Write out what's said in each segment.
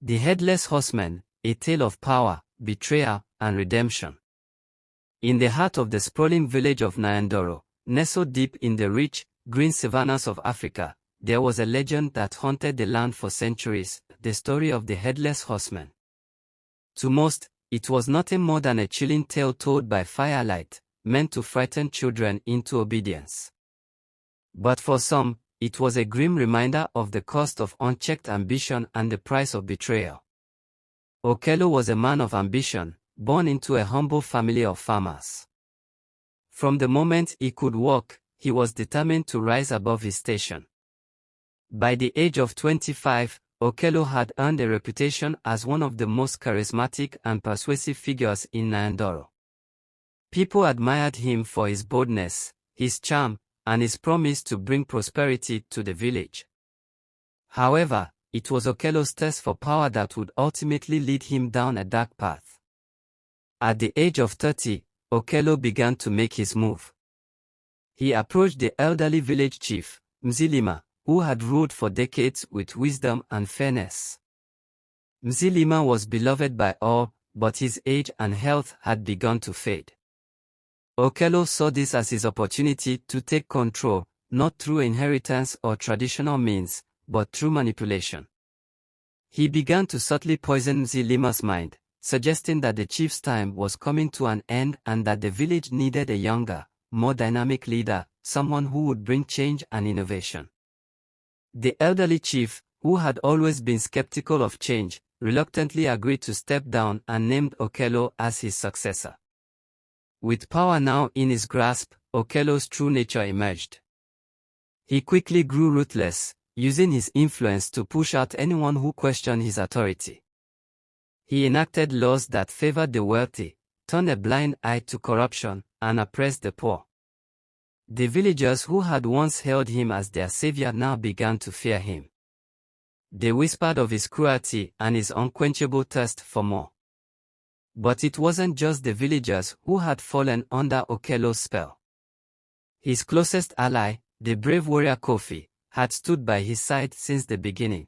The Headless Horseman, a tale of power, betrayal, and redemption. In the heart of the sprawling village of Nyandoro, nestled deep in the rich, green savannas of Africa, there was a legend that haunted the land for centuries, the story of the Headless Horseman. To most, it was nothing more than a chilling tale told by firelight, meant to frighten children into obedience. But for some, it was a grim reminder of the cost of unchecked ambition and the price of betrayal. Okello was a man of ambition, born into a humble family of farmers. From the moment he could walk, he was determined to rise above his station. By the age of 25, Okello had earned a reputation as one of the most charismatic and persuasive figures in Nyandoro. People admired him for his boldness, his charm, and his promise to bring prosperity to the village. However, it was Okello's thirst for power that would ultimately lead him down a dark path. At the age of 30, Okello began to make his move. He approached the elderly village chief, Mzilima, who had ruled for decades with wisdom and fairness. Mzilima was beloved by all, but his age and health had begun to fade. Okello saw this as his opportunity to take control, not through inheritance or traditional means, but through manipulation. He began to subtly poison Mzilima's mind, suggesting that the chief's time was coming to an end and that the village needed a younger, more dynamic leader, someone who would bring change and innovation. The elderly chief, who had always been skeptical of change, reluctantly agreed to step down and named Okello as his successor. With power now in his grasp, Okello's true nature emerged. He quickly grew ruthless, using his influence to push out anyone who questioned his authority. He enacted laws that favored the wealthy, turned a blind eye to corruption, and oppressed the poor. The villagers who had once hailed him as their savior now began to fear him. They whispered of his cruelty and his unquenchable thirst for more. But it wasn't just the villagers who had fallen under Okello's spell. His closest ally, the brave warrior Kofi, had stood by his side since the beginning.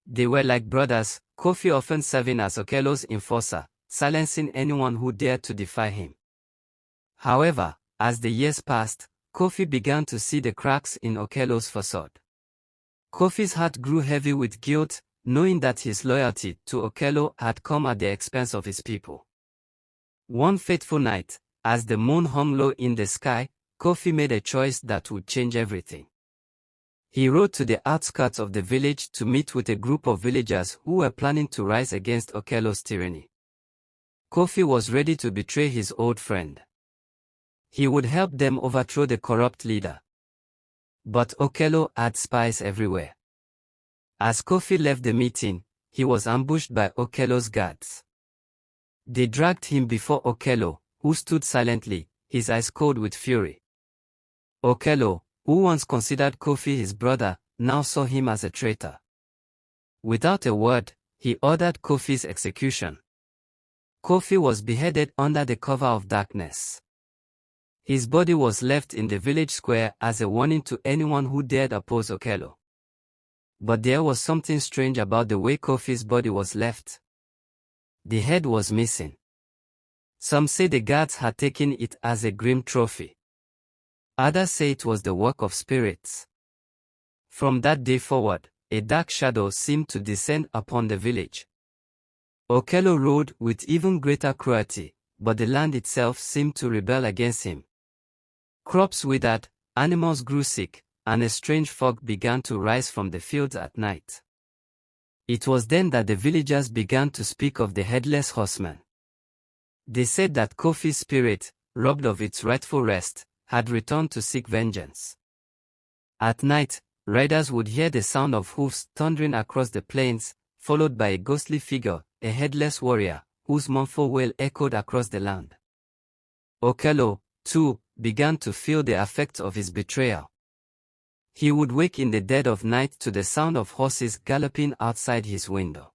They were like brothers, Kofi often serving as Okello's enforcer, silencing anyone who dared to defy him. However, as the years passed, Kofi began to see the cracks in Okello's facade. Kofi's heart grew heavy with guilt, knowing that his loyalty to Okello had come at the expense of his people. One fateful night, as the moon hung low in the sky, Kofi made a choice that would change everything. He rode to the outskirts of the village to meet with a group of villagers who were planning to rise against Okello's tyranny. Kofi was ready to betray his old friend. He would help them overthrow the corrupt leader. But Okello had spies everywhere. As Kofi left the meeting, he was ambushed by Okello's guards. They dragged him before Okello, who stood silently, his eyes cold with fury. Okello, who once considered Kofi his brother, now saw him as a traitor. Without a word, he ordered Kofi's execution. Kofi was beheaded under the cover of darkness. His body was left in the village square as a warning to anyone who dared oppose Okello. But there was something strange about the way Kofi's body was left. The head was missing. Some say the guards had taken it as a grim trophy. Others say it was the work of spirits. From that day forward, a dark shadow seemed to descend upon the village. Okello ruled with even greater cruelty, but the land itself seemed to rebel against him. Crops withered, animals grew sick, and a strange fog began to rise from the fields at night. It was then that the villagers began to speak of the Headless Horseman. They said that Kofi's spirit, robbed of its rightful rest, had returned to seek vengeance. At night, riders would hear the sound of hoofs thundering across the plains, followed by a ghostly figure, a headless warrior, whose mournful wail echoed across the land. Okello, too, began to feel the effects of his betrayal. He would wake in the dead of night to the sound of horses galloping outside his window.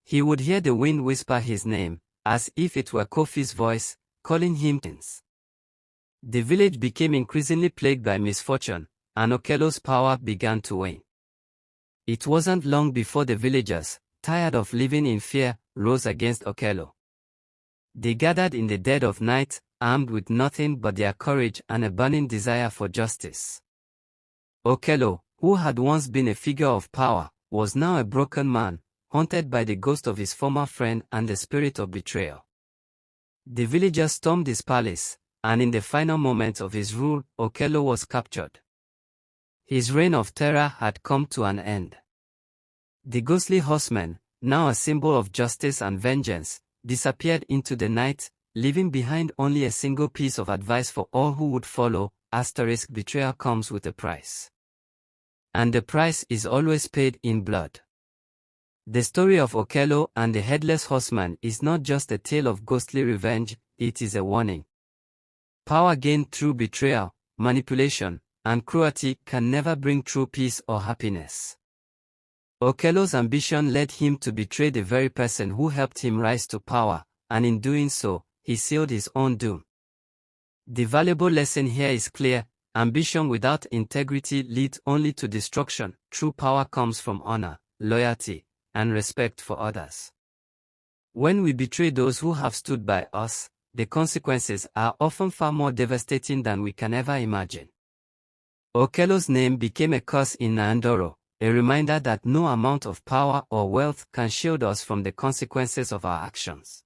He would hear the wind whisper his name, as if it were Kofi's voice, calling him. The village became increasingly plagued by misfortune, and Okello's power began to wane. It wasn't long before the villagers, tired of living in fear, rose against Okello. They gathered in the dead of night, armed with nothing but their courage and a burning desire for justice. Okello, who had once been a figure of power, was now a broken man, haunted by the ghost of his former friend and the spirit of betrayal. The villagers stormed his palace, and in the final moments of his rule, Okello was captured. His reign of terror had come to an end. The ghostly horseman, now a symbol of justice and vengeance, disappeared into the night, leaving behind only a single piece of advice for all who would follow: betrayal comes with a price. And the price is always paid in blood. The story of Okello and the headless horseman is not just a tale of ghostly revenge, it is a warning. Power gained through betrayal, manipulation, and cruelty can never bring true peace or happiness. Okello's ambition led him to betray the very person who helped him rise to power, and in doing so, he sealed his own doom. The valuable lesson here is clear: ambition without integrity leads only to destruction. True power comes from honor, loyalty, and respect for others. When we betray those who have stood by us, the consequences are often far more devastating than we can ever imagine. Okello's name became a curse in Nyandoro, a reminder that no amount of power or wealth can shield us from the consequences of our actions.